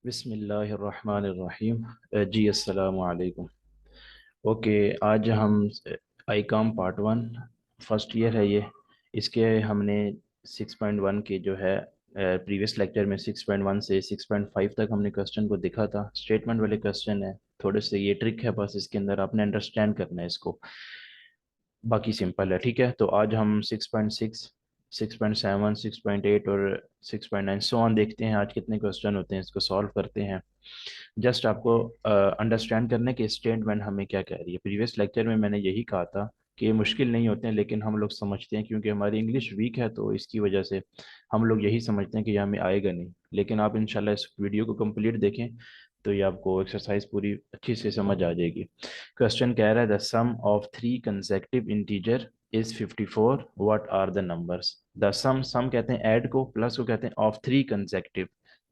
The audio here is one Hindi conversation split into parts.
बिस्मिल्लाहिर्रहमानिर्रहीम। जी अस्सलाम वालेकुम। ओके, आज हम Icom part one first year है ये। इसके हमने 6.1 के जो है प्रीवियस लेक्चर में 6.1 से 6.5 तक हमने क्वेश्चन को देखा था। स्टेटमेंट वाले क्वेश्चन है, थोड़े से ये ट्रिक है, बस इसके अंदर आपने अंडरस्टैंड करना है इसको, बाकी सिंपल है। ठीक है, तो आज हम 6.6, 6.7, 6.8 और 6.9 सो ऑन देखते हैं आज कितने क्वेश्चन होते हैं, इसको सॉल्व करते हैं। जस्ट आपको अंडरस्टैंड करने के स्टेटमेंट हमें क्या कह रही है। प्रीवियस लेक्चर में मैंने यही कहा था कि ये मुश्किल नहीं होते हैं, लेकिन हम लोग समझते हैं क्योंकि हमारी इंग्लिश वीक है, तो इसकी वजह से हम लोग यही समझते हैं कि ये हमें आएगा नहीं। लेकिन आप इंशाल्लाह इस वीडियो को कंप्लीट देखें तो ये आपको एक्सरसाइज पूरी अच्छी से समझ आ जाएगी। क्वेश्चन कह रहा है the sum of three consecutive integer is 54, what are the numbers. The sum कहते हैं ऐड को, प्लस को कहते हैं ऑफ थ्री कंसेक्टिव।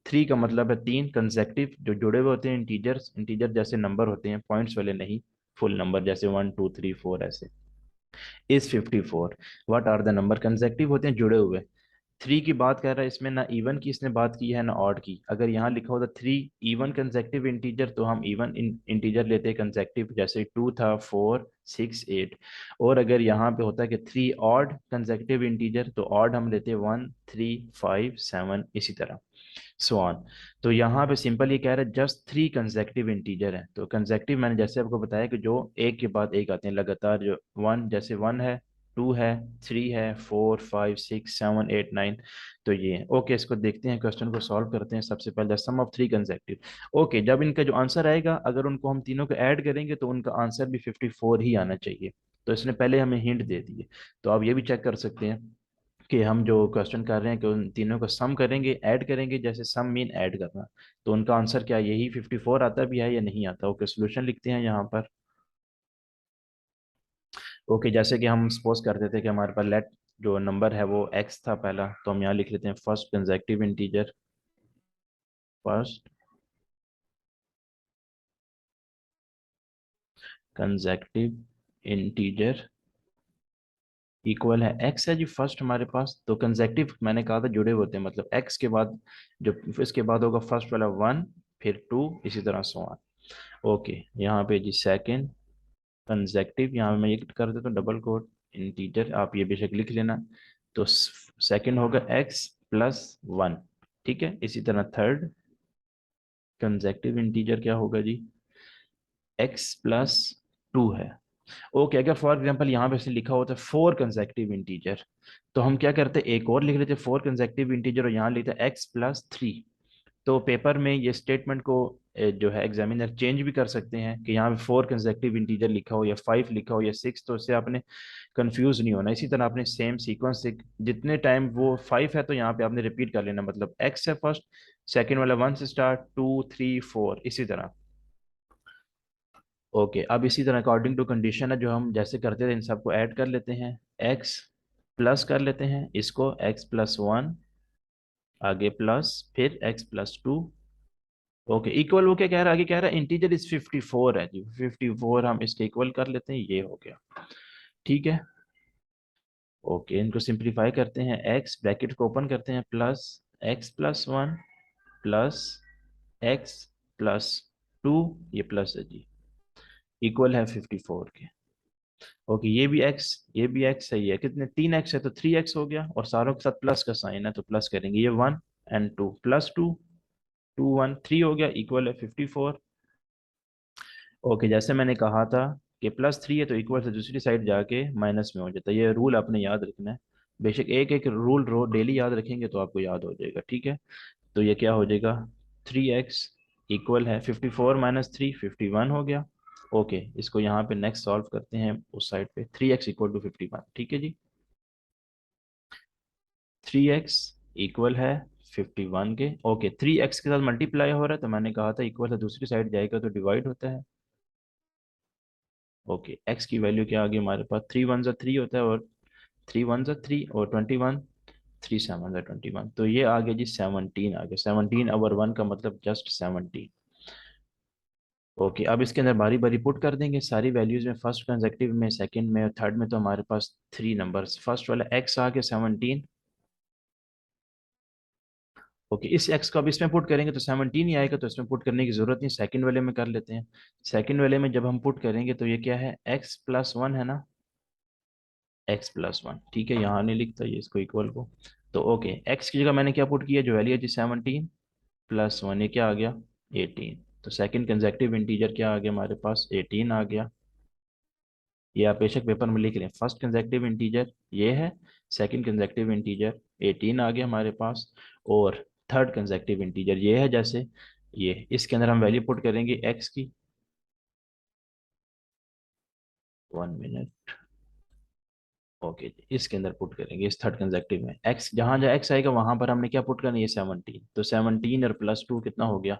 थ्री का मतलब है तीन, कंसेक्टिव जो जुड़े हुए होते हैं इंटीजर्स, इंटीजर जैसे नंबर होते हैं, पॉइंट्स वाले नहीं, फुल नंबर जैसे 1 2 3 4 ऐसे। Is 54, what are the number, consecutive होते हैं जुड़े हुए। थ्री की बात कर रहा है, इसमें ना इवन की इसने बात की है ना ऑड की। अगर यहाँ लिखा होता थ्री इवन कंसेक्टिव इंटीजर तो हम इवन इंटीजर लेते हैं कंसेक्टिव, जैसे 2 था 4 6 8। और अगर यहाँ पे होता है कि थ्री ऑड कंसेक्टिव इंटीजर तो ऑड हम लेते हैं 1 3 5 7, इसी तरह सो ऑन। तो यहाँ पे सिंपल ये कह रहा है जस्ट थ्री कंसेक्टिव इंटीजर है। तो कंसेक्टिव मैंने जैसे आपको बताया कि जो एक के बाद एक आते हैं लगातार, जो वन जैसे वन है, टू है, थ्री है, 4 5 6 7 8 9। तो ये ओके, इसको देखते हैं, क्वेश्चन को सॉल्व करते हैं। सबसे पहले सम ऑफ थ्री कंसेक्टिव। ओके, जब इनका जो आंसर आएगा अगर उनको हम तीनों को ऐड करेंगे तो उनका आंसर भी 54 ही आना चाहिए। तो इसने पहले हमें हिंट दे दी है। तो आप ये भी चेक कर सकते हैं कि हम जो क्वेश्चन कर रहे हैं कि उन तीनों को सम करेंगे, ऐड करेंगे, जैसे सम मीन ऐड करना। तो उनका आंसर क्या यही 54 आता भी है या नहीं आता। ओके, सोल्यूशन लिखते हैं यहाँ पर। ओके, जैसे कि हम सपोज करते थे कि हमारे पास लेट जो नंबर है वो एक्स था पहला, तो हम यहाँ लिख लेते हैं first consecutive integer. First consecutive integer equal है एक्स है जी, फर्स्ट हमारे पास। तो कंसेक्टिव मैंने कहा था जुड़े होते हैं, मतलब एक्स के बाद जो इसके बाद होगा फर्स्ट वाला वन, फिर टू, इसी तरह सो ऑन। ओके, यहाँ पे जी सेकंड कंसेक्टिव, यहाँ मैं ये कर देता हूँ डबल कोट इंटीजर, आप ये बेशक लिख लेना। तो सेकंड होगा एक्स प्लस वन। ठीक है, इसी तरह थर्ड कंसेक्टिव इंटीजर क्या होगा जी, एक्स प्लस टू है। ओके, अगर फॉर एग्जांपल यहाँ पे से लिखा होता है फोर कंसेक्टिव इंटीजर, तो हम क्या करते हैं एक और लिख लेते फोर कंसेक्टिव इंटीजर और यहाँ लिखते हैं एक्स प्लस थ्री। तो पेपर में ये स्टेटमेंट को जो है एग्जामिनर चेंज भी कर सकते हैं कि यहाँ पे फोर कंसेक्टिव इंटीजर लिखा हो या फाइव लिखा हो या सिक्स, तो इससे आपने कंफ्यूज नहीं होना। इसी तरह आपने सेम सीक्वेंस से जितने टाइम वो फाइव है तो यहाँ पे आपने रिपीट कर लेना, मतलब एक्स है फर्स्ट, सेकेंड वाला वन से स्टार्ट, 2 3 4, इसी तरह। ओके, अब इसी तरह अकॉर्डिंग टू कंडीशन है जो हम जैसे करते थे इन सबको ऐड कर लेते हैं। एक्स प्लस कर लेते हैं इसको, एक्स प्लस वन, आगे प्लस, फिर x plus two. Okay, equal वो क्या कह रहा है, आगे कह रहा है इंटीजर इज 54 है जी, 54 हम इसके इक्वल कर लेते हैं, ये हो गया। ठीक है, ओके, इनको सिंप्लीफाई करते हैं, एक्स ब्रैकेट को ओपन करते हैं plus x plus one plus x plus two, ये प्लस है जी, इक्वल है 54 के। ओके, ये भी एक्स सही है, कितने तीन एक्स है तो 3x हो गया, और सारों के साथ प्लस का साइन है तो प्लस करेंगे, ये one and two plus two, two one three हो गया, इक्वल है 54। ओके, जैसे मैंने कहा था कि प्लस थ्री है तो इक्वल से दूसरी साइड जाके माइनस में हो जाता है, ये रूल आपने याद रखना है। बेशक एक एक रूल डेली याद रखेंगे तो आपको याद हो जाएगा। ठीक है, तो ये क्या हो जाएगा, 3x इक्वल है 54 माइनस थ्री, 51 हो गया। ओके, इसको यहाँ पे नेक्स्ट सॉल्व करते हैं उस साइड पे, 3x इक्वल टू 51। ठीक है जी, 3x इक्वल है 51 के। ओके, 3x के साथ मल्टीप्लाई हो रहा है तो मैंने कहा था इक्वल से दूसरी साइड जाएगा तो डिवाइड होता है। ओके, x की वैल्यू क्या आ गई हमारे पास, 3 1 3 होता है, और 3 1 3 और 21, 3 7 21, तो ये आ गया जी 17 आ गया, 17 ओवर वन का मतलब जस्ट 17। ओके, अब इसके अंदर बारी बारी पुट कर देंगे सारी वैल्यूज में, फर्स्ट कंसेक्टिव में, सेकंड में और थर्ड में। तो हमारे पास थ्री नंबर्स, फर्स्ट वाला x आ गया 17। ओके, इस एक्स को अब इसमें पुट करेंगे तो 17 ही आएगा, तो इसमें पुट करने की जरूरत नहीं, सेकंड वाले में कर लेते हैं। सेकंड वाले में जब हम पुट करेंगे तो ये क्या है, एक्स प्लस वन है ना, एक्स प्लस वन, ठीक है, यहाँ नहीं लिखता ये इसको इक्वल को। तो ओके, एक्स की जगह मैंने क्या पुट किया, जो वैल्यू थी 17 प्लस वन, ये क्या आ गया, 18। तो सेकंड कंसेक्टिव इंटीजर क्या आ गया हमारे पास, 18 आ गया। ये आप बेशक पेपर में लिख लें, फर्स्ट कंसेक्टिव इंटीजर ये है, सेकंड कंसेक्टिव इंटीजर 18 आ गया हमारे पास, और थर्ड कंसेक्टिव इंटीजर ये है, जैसे ये इसके अंदर हम वैल्यू पुट करेंगे एक्स की। 1 मिनट। ओके, इसके अंदर पुट करेंगे इस थर्ड कंसेक्टिव में एक्स, जहां जहां एक्स आएगा वहां पर हमने क्या पुट करना है, ये 17, तो 17 और प्लस 2 कितना हो गया,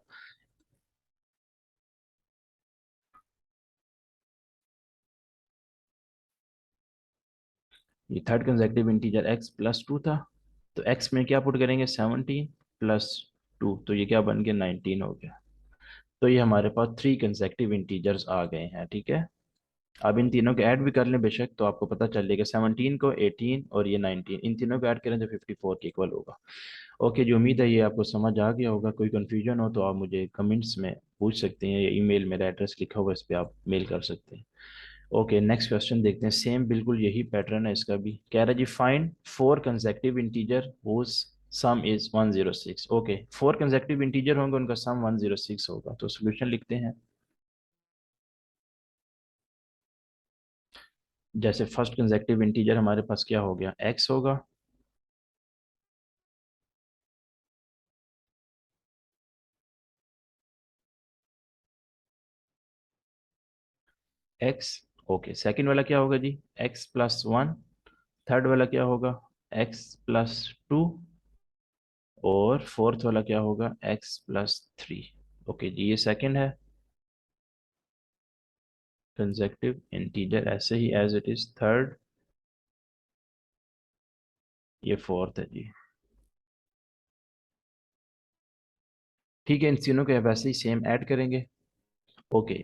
ये third consecutive integer x plus two था, तो एक्स में क्या पुट करेंगे, 17 प्लस टू, तो ये क्या बन गया, 19 हो गया। तो ये हमारे पास थ्री कंसेक्टिव इंटीजर्स आ गए हैं, ठीक है। अब इन तीनों को ऐड भी कर लें बेशक, तो आपको पता चल जाएगा 17 को 18 और ये 19, इन तीनों को ऐड करें तो 54 के इक्वल होगा। ओके जी, उम्मीद है ये आपको समझ आ गया होगा। कोई कन्फ्यूजन हो तो आप मुझे कमेंट्स में पूछ सकते हैं, या ईमेल मेरा एड्रेस लिखा हुआ है, इस पर आप मेल कर सकते हैं। ओके, नेक्स्ट क्वेश्चन देखते हैं, सेम बिल्कुल यही पैटर्न है इसका भी, कह रहा है जी find four consecutive integer whose sum is 106। Okay, four consecutive integer होंगे, उनका सम 106 होगा, तो सोल्यूशन लिखते हैं। जैसे फर्स्ट कंसेक्टिव इंटीजर हमारे पास क्या हो गया, एक्स होगा, एक्स। ओके, सेकंड वाला क्या होगा जी, एक्स प्लस वन। थर्ड वाला क्या होगा, एक्स प्लस टू। और फोर्थ वाला क्या होगा, एक्स प्लस थ्री। ओके जी, ये सेकंड है कंसेक्टिव इंटीजर, ऐसे ही एज इट इज थर्ड, ये फोर्थ है जी। ठीक है, इन तीनों को वैसे ही सेम ऐड करेंगे। ओके,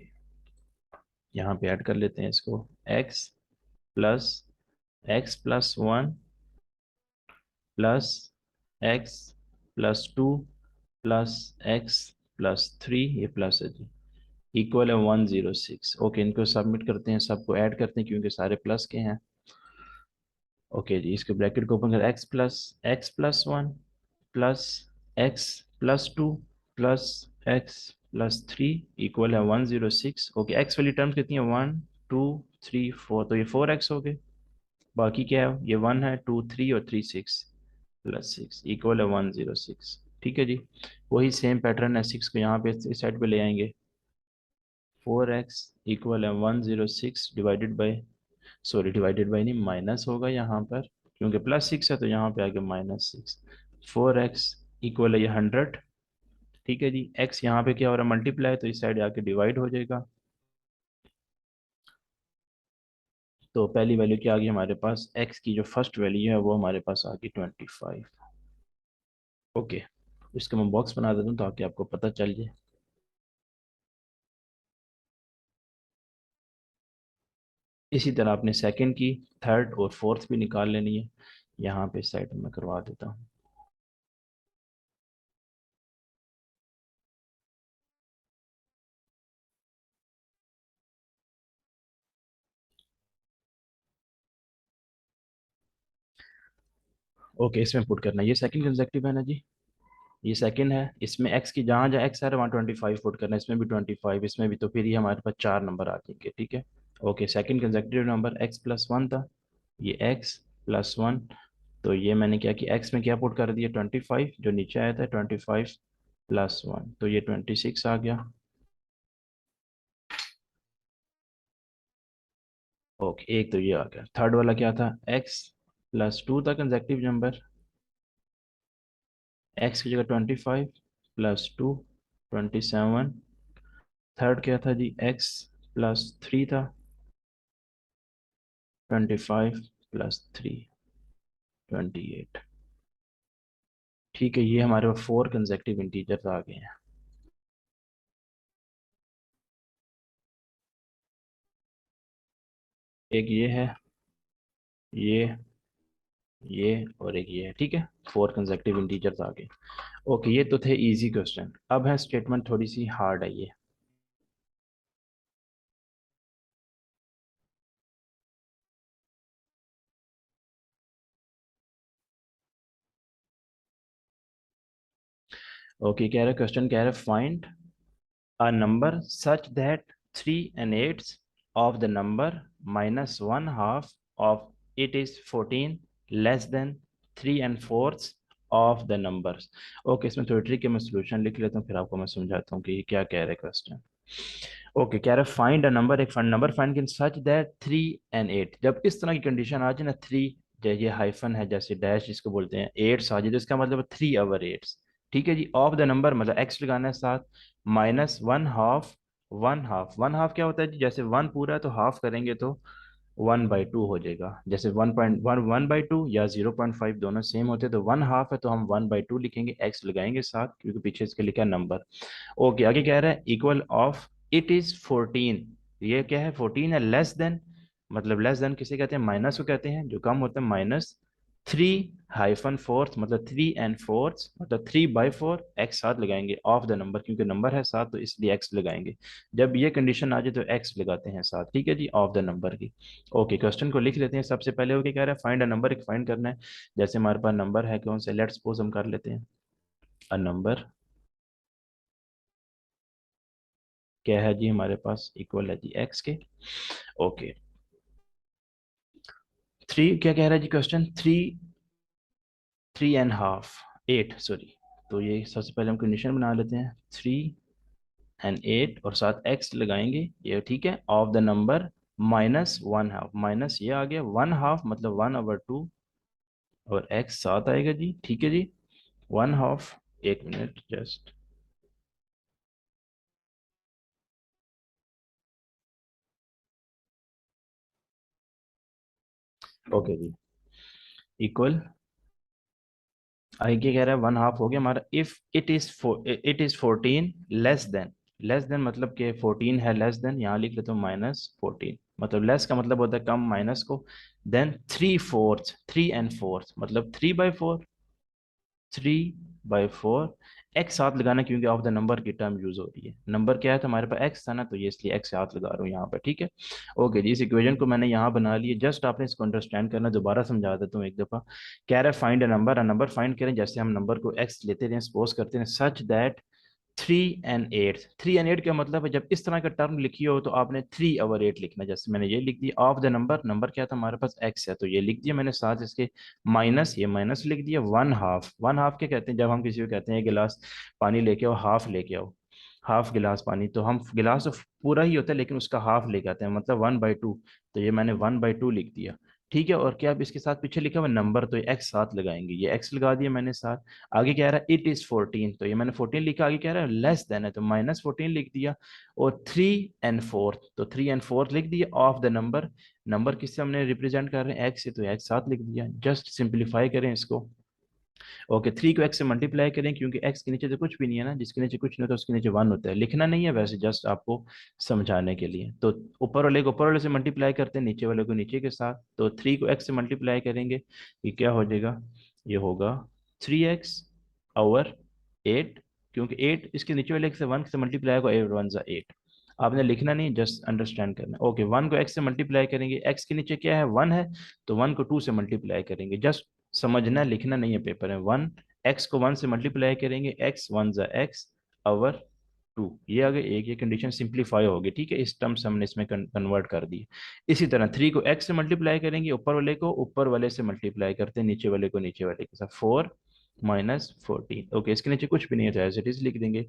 यहाँ पे ऐड कर लेते हैं इसको, x plus x plus one plus x plus two plus x plus three, ये प्लस है जी, इक्वल है 106। ओके, इनको सबमिट करते हैं, सबको ऐड करते हैं क्योंकि सारे प्लस के हैं। ओके जी, इसके ब्रैकेट को ओपन कर, x plus one plus x plus two plus x plus three equal है 106। ओके, एक्स वाली टर्म्स कितनी है, वन टू थ्री फोर, तो ये 4x हो गए। बाकी क्या है, ये वन है, टू थ्री और three six, plus six equal है 106। ठीक है जी, वही सेम पैटर्न है, सिक्स को यहाँ पे इस साइड पे ले आएंगे, 4x इक्वल है 106 divided by, sorry divided by नहीं, माइनस होगा यहाँ पर, क्योंकि प्लस सिक्स है तो यहाँ पे आ गया -6। 4x इक्वल है ये 100। ठीक है जी, x यहाँ पे क्या हो रहा है, मल्टीप्लाई, तो इस साइड आके डिवाइड हो जाएगा। तो पहली वैल्यू क्या आ गई हमारे पास, x की जो फर्स्ट वैल्यू है वो हमारे पास आ गई 25। ओके, इसका मैं बॉक्स बना देता हूँ ताकि आपको पता चल जाए। इसी तरह आपने सेकंड की, थर्ड और फोर्थ भी निकाल लेनी है, यहाँ पे साइड में करवा देता हूँ। ओके, इसमें पुट करना है, ये सेकंड कंसेक्टिव है ना जी, ये सेकंड है, इसमें एक्स की जहाँ जहाँ एक्स आ रहा है वहाँ 25 पुट करना है, इसमें भी 25, इसमें भी, तो फिर ये हमारे पास चार नंबर आ जाएंगे, ठीक है। Okay, second consecutive number x plus one था, ये एक्स प्लस वन, तो ये मैंने क्या किया, एक्स में क्या पुट कर दिया, 25, जो नीचे आया था 25 प्लस वन, तो ये 26 आ गया। ओके, एक तो ये आ गया, थर्ड वाला क्या था, एक्स प्लस टू था कंसेक्टिव नंबर, एक्स की जगह 25 प्लस टू, 27। थर्ड क्या था जी, एक्स प्लस थ्री था, 25 प्लस थ्री, 28। ठीक है, ये हमारे पास फोर कंसेक्टिव इंटीजर्स आ गए हैं। एक ये है, ये ये और एक ये है, ठीक है, 4 कंसेक्टिव इंटीजर्स आ गए। ओके, ये तो थे इजी क्वेश्चन। अब है स्टेटमेंट थोड़ी सी हार्ड है ये। ओके, कह रहा क्वेश्चन कह रहा find a number such that 3 and 8 of the number minus 1 half of it is 14 less than 3 and fourths of the numbers। Okay, इसमें थोड़ी ट्रिक है, मैं सोल्यूशन लिख लेता हूँ फिर आपको मैं समझाता हूँ कि ये क्या कह रहा है क्वेश्चन। ओके, कह रहा है फाइंड अ नंबर, एक number find can such that 3 and 8, जब इस तरह की कंडीशन आ जाए ना, 3 ये हाइफन है जैसे डैश जिसको बोलते हैं, 8 आ जाए तो इसका मतलब 3/8। ठीक है जी, ऑफ द नंबर मतलब एक्स लगाना है साथ, minus one half. One half क्या होता है जी, जैसे वन पूरा है तो हाफ करेंगे तो 1/2 हो जाएगा। जैसे 1.1 1/2 या 0.5 दोनों सेम होते हैं, तो 1/2 है तो हम 1/2 लिखेंगे, एक्स लगाएंगे साथ क्योंकि पीछे इसके लिखा है नंबर। ओके, आगे कह रहा है इक्वल ऑफ इट इज 14। ये क्या है, 14 है, लेस देन मतलब लेस देन किसे कहते हैं, माइनस को कहते हैं, जो कम होता है माइनस 3 - 4 मतलब 3 and 4 मतलब 3/4, एक्स साथ लगाएंगे ऑफ द नंबर, क्योंकि नंबर है साथ तो इसलिए एक्स लगाएंगे। जब ये कंडीशन आ जाए तो एक्स लगाते हैं साथ, ठीक है जी, ऑफ द नंबर की। ओके, क्वेश्चन को लिख लेते हैं। सबसे पहले वो क्या कह रहा है, फाइंड अ नंबर, एक फाइंड करना है। जैसे हमारे पास नंबर है कौन से, लेट्स सपोज हम कर लेते हैं अ नंबर, क्या है जी हमारे पास, इक्वल है जी एक्स के। ओके, 3 क्या कह रहा है जी क्वेश्चन, 3 3.5 8 सॉरी। तो ये सबसे पहले हम कंडीशन बना लेते हैं, 3 and 8 और साथ एक्स लगाएंगे, ये ठीक है, ऑफ द नंबर -1/2, माइनस ये आ गया 1/2 मतलब 1/2 और एक्स साथ आएगा जी, ठीक है जी, 1/2। एक मिनट जस्ट। ओके जी, इक्वल, आगे कह रहा है 1/2 हो गया हमारा, if it is 14 less than, less than मतलब कि 14 है लेस देन, यहाँ लिख लेते हो -14, मतलब लेस का मतलब होता है कम, माइनस को, देन 3/4, 3 and 4 मतलब 3/4, 3/4, एक्स साथ लगाना क्योंकि ऑफ द नंबर की टर्म यूज हो रही है, नंबर क्या है तो हमारे पास एक्स था ना, तो ये इसलिए एक्स साथ लगा रहा हूँ यहाँ पर, ठीक है। ओके जी, इस इक्वेशन को मैंने यहाँ बना लिया, जस्ट आपने इसको अंडरस्टैंड करना, दोबारा समझा देता हूँ एक दफा। कह रहा है फाइंड अ नंबर फाइंड करें, जैसे हम नंबर को एक्स लेते हैं, सपोज करते हैं सच दैट 3 and 8, 3 and 8 का मतलब है जब इस तरह का टर्म लिखी हो तो आपने 3/8 लिखना है। जैसे मैंने ये लिख दिया, ऑफ द नंबर, नंबर क्या था हमारे पास एक्स है तो ये लिख दिया मैंने, साथ इसके माइनस, ये माइनस लिख दिया, 1/2। 1/2 क्या कहते हैं, जब हम किसी को कहते हैं एक गिलास पानी लेके आओ, हाफ लेके आओ, हाफ गिलास पानी, तो हम गिलास तो पूरा ही होता है लेकिन उसका हाफ लेके आते हैं, मतलब 1/2, तो ये मैंने 1/2 लिख दिया, ठीक है। और क्या अब इसके साथ पीछे लिखा हुआ नंबर, तो ये एक्स साथ लगाएंगे, ये एक्स लगा दिया मैंने साथ। आगे कह रहा है इट इज 14, तो ये मैंने 14 लिखा, आगे कह रहा है लेस देन है तो -14 लिख दिया, और 3 and 4 तो 3 and 4 लिख दिया, ऑफ द नंबर, नंबर किससे हमने रिप्रेजेंट कर रहे हैं, एक्स से, तो एक्स साथ लिख दिया। जस्ट सिंप्लीफाई करें इसको। ओके, 3 को एक्स से मल्टीप्लाई करें क्योंकि एक्स के नीचे तो कुछ भी नहीं है ना, जिसके नीचे कुछ नहीं होता उसके नीचे 1 होता है, लिखना नहीं है वैसे, जस्ट आपको समझाने के लिए। तो ऊपर वाले को ऊपर वाले से मल्टीप्लाई करते हैं, नीचे वाले को नीचे के साथ, तो 3 को एक्स से मल्टीप्लाई करेंगे, ये क्या हो जाएगा, ये होगा 3x/8, क्योंकि 8 इसके नीचे वाले से 1 से मल्टीप्लाई होगा, 8 1 8। आपने लिखना नहीं, जस्ट अंडरस्टैंड करना। ओके, 1 को एक्स से मल्टीप्लाई करेंगे, एक्स के नीचे क्या है 1 है, तो 1 को 2 से मल्टीप्लाई करेंगे, जस्ट समझना, लिखना नहीं है पेपर में। 1 एक्स को 1 से मल्टीप्लाई करेंगे, x 1 * x ओवर 2, ये आ गया एक, ये कंडीशन सिंप्लीफाई होगी, ठीक है, इस टर्म से हमने इसमें कन्वर्ट कर दी। इसी तरह 3 को x से मल्टीप्लाई करेंगे, ऊपर वाले को ऊपर वाले से मल्टीप्लाई करते हैं, नीचे वाले को नीचे वाले के साथ, 4 - 14। ओके, इसके नीचे कुछ भी नहीं है तो एज इट इज लिख देंगे।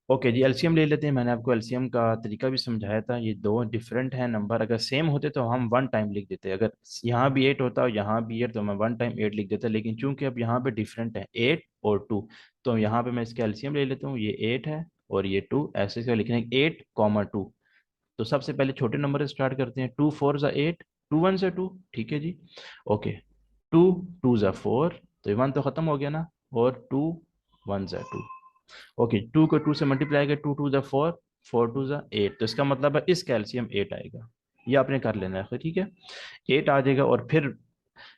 ओके जी, एलसीएम ले लेते हैं। मैंने आपको एलसीएम का तरीका भी समझाया था, ये दो डिफरेंट हैं नंबर, अगर सेम होते तो हम 1 टाइम लिख देते, अगर यहाँ भी 8 होता और यहाँ भी 8 तो मैं 1 टाइम 8 लिख देता, लेकिन चूंकि अब यहाँ पे डिफरेंट है 8 और 2, तो यहाँ पे मैं इसका एलसीएम ले लेता हूँ, ये 8 है और ये 2, ऐसे इसका लिखना है 8, 2। तो सबसे पहले छोटे नंबर से स्टार्ट करते हैं, 2 4 * 8, 2 1 * 2, ठीक है जी। ओके, 2 2 * 4, तो ये 1 तो खत्म हो गया ना, और 2 1 * 2। ओके, 2 को 2 से मल्टीप्लाई करें, 2 2 * 4, 4 2 * 8, तो इसका मतलब है इस कैल्शियम 8 आएगा, ये आपने कर लेना है, ठीक है, 8 आ जाएगा। और फिर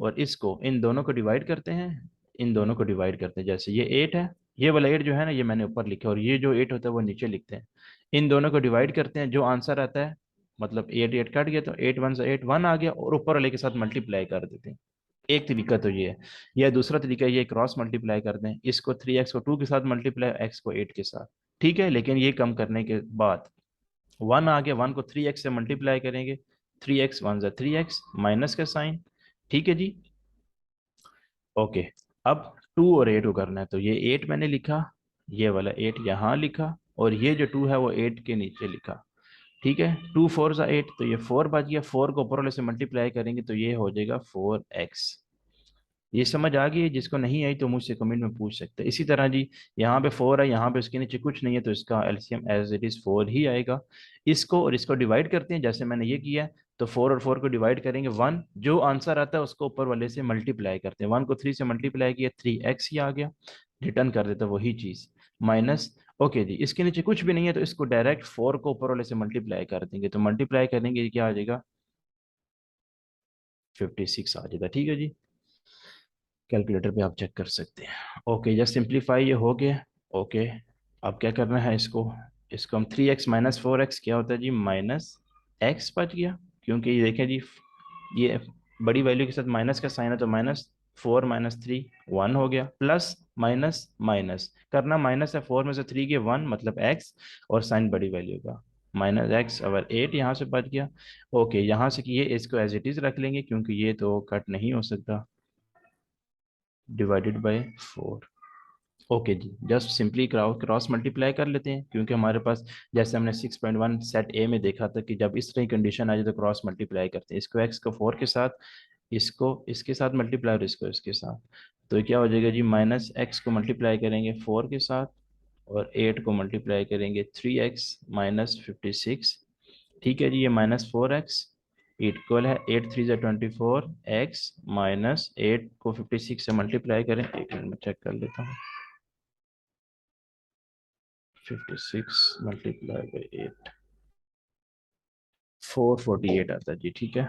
और इसको इन दोनों को डिवाइड करते हैं, इन दोनों को डिवाइड करते हैं. जैसे ये 8 है, ये वाला 8 जो है ना ये मैंने ऊपर लिखा, और ये जो 8 होता है वो नीचे लिखते हैं. इन दोनों को डिवाइड करते हैं, जो आंसर आता है मतलब 8 8 कट गया तो 8 1 से 8 1 आ गया, और ऊपर वाले के साथ मल्टीप्लाई कर देते हैं. एक तरीका तो ये है. या दूसरा तरीका ये क्रॉस मल्टीप्लाई कर दें, इसको 3x को 2 के साथ मल्टीप्लाई, x को 8 के साथ. ठीक है, लेकिन ये कम करने के बाद 1 आ गया, 1 को 3x से मल्टीप्लाई करेंगे, 3x 1 से 3x, माइनस का साइन. ठीक है जी. ओके, अब 2 और 8 को करना है, तो ये 8 मैंने लिखा, ये वाला 8 यहाँ लिखा, और ये जो 2 है वो 8 के नीचे लिखा. ठीक है, 2 4 सा 8, तो ये 4 बच गया. 4 को ऊपर वाले से मल्टीप्लाई करेंगे तो ये हो जाएगा 4x. ये समझ आ गई है? जिसको नहीं आई तो मुझसे कमेंट में पूछ सकते हैं. इसी तरह जी, यहाँ पे 4 है, यहाँ पे उसके नीचे कुछ नहीं है, तो इसका एलसीएम एज इट इज 4 ही आएगा. इसको और इसको डिवाइड करते हैं, जैसे मैंने ये किया है. तो 4 और 4 को डिवाइड करेंगे 1, जो आंसर आता है उसको ऊपर वाले से मल्टीप्लाई करते हैं. 1 को 3 से मल्टीप्लाई किया, 3x ही आ गया. रिटर्न कर देते वही चीज़, माइनस. ओके जी, इसके नीचे कुछ भी नहीं है, तो इसको डायरेक्ट 4 को ऊपर वाले से मल्टीप्लाई कर देंगे, तो मल्टीप्लाई करेंगे क्या आ जाएगा, 56 आ जाएगा. ठीक है जी, कैलकुलेटर पे आप चेक कर सकते हैं. ओके, जस्ट सिंप्लीफाई, ये हो गया. ओके, अब क्या करना है, इसको इसको हम 3x माइनस 4x क्या होता है जी, माइनस x बच गया. क्योंकि ये देखें जी, ये बड़ी वैल्यू के साथ माइनस का साइन है, तो माइनस 4 माइनस 3 1 हो गया, प्लस माइनस माइनस करना, माइनस है 4 में से 3 के 1 मतलब x, और साइन बड़ी वैल्यू का माइनस x, और 8 यहाँ से बच गया. ओके, यहाँ से कि ये इसको एज इट इज़ रख लेंगे, क्योंकि ये तो कट नहीं हो सकता, डिवाइडेड बाय 4. ओके जी, जस्ट सिंपली क्रॉस मल्टीप्लाई कर लेते हैं, क्योंकि हमारे पास जैसे हमने 6.1 सेट ए में देखा था कि जब इस तरह की कंडीशन आ जाए तो क्रॉस मल्टीप्लाई करते हैं. इसको x को 4 के साथ, इसको इसके साथ मल्टीप्लाई, और इसको इसके साथ. तो क्या हो जाएगा जी, माइनस x को मल्टीप्लाई करेंगे 4 के साथ, और 8 को मल्टीप्लाई करेंगे 3x माइनस 56. ठीक है जी, ये माइनस 4x इक्वल है 8 3 से 24, x माइनस 8 को 56 से मल्टीप्लाई करें, एक मिनट में चेक कर लेता हूँ. 56 मल्टीप्लाई बाई 8, 448 आता है जी. ठीक है,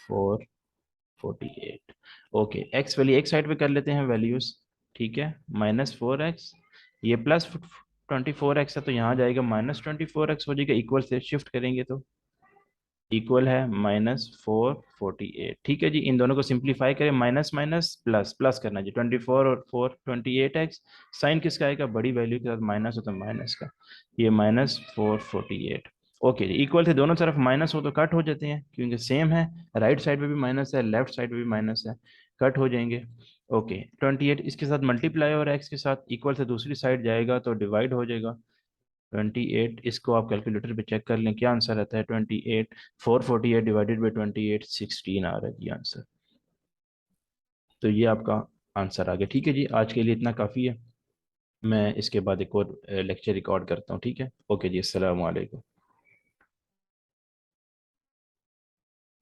448. ओके, एक्स वैल्यू एक साइड पे कर लेते हैं वैल्यूज. ठीक है, माइनस 4x, ये प्लस 24x है, तो यहाँ जाएगा माइनस 24x हो जाएगा. इक्वल से शिफ्ट करेंगे तो इक्वल है माइनस 448. ठीक है जी, इन दोनों को सिंप्लीफाई करें, माइनस माइनस प्लस, प्लस करना जी, 24 और 428x. साइन किसका आएगा, बड़ी वैल्यू के साथ माइनस हो तो माइनस का, ये माइनस 448. ओके जी, इक्वल से दोनों तरफ माइनस हो तो कट हो जाते हैं, क्योंकि सेम है, राइट साइड पे भी माइनस है, लेफ्ट साइड पे भी माइनस है, कट हो जाएंगे. ओके, 28 इसके साथ मल्टीप्लाई और एक्स के साथ इक्वल से दूसरी साइड जाएगा तो डिवाइड हो जाएगा. 28, इसको आप कैलकुलेटर पे चेक कर लें क्या आंसर आता है. 28 448 डिवाइडेड बाई 28 16 आ रहा है जी आंसर. तो ये आपका आंसर आ गया. ठीक है जी, आज के लिए इतना काफ़ी है. मैं इसके बाद एक और लेक्चर रिकॉर्ड करता हूँ. ठीक है, ओके जी, अस्सलाम वालेकुम.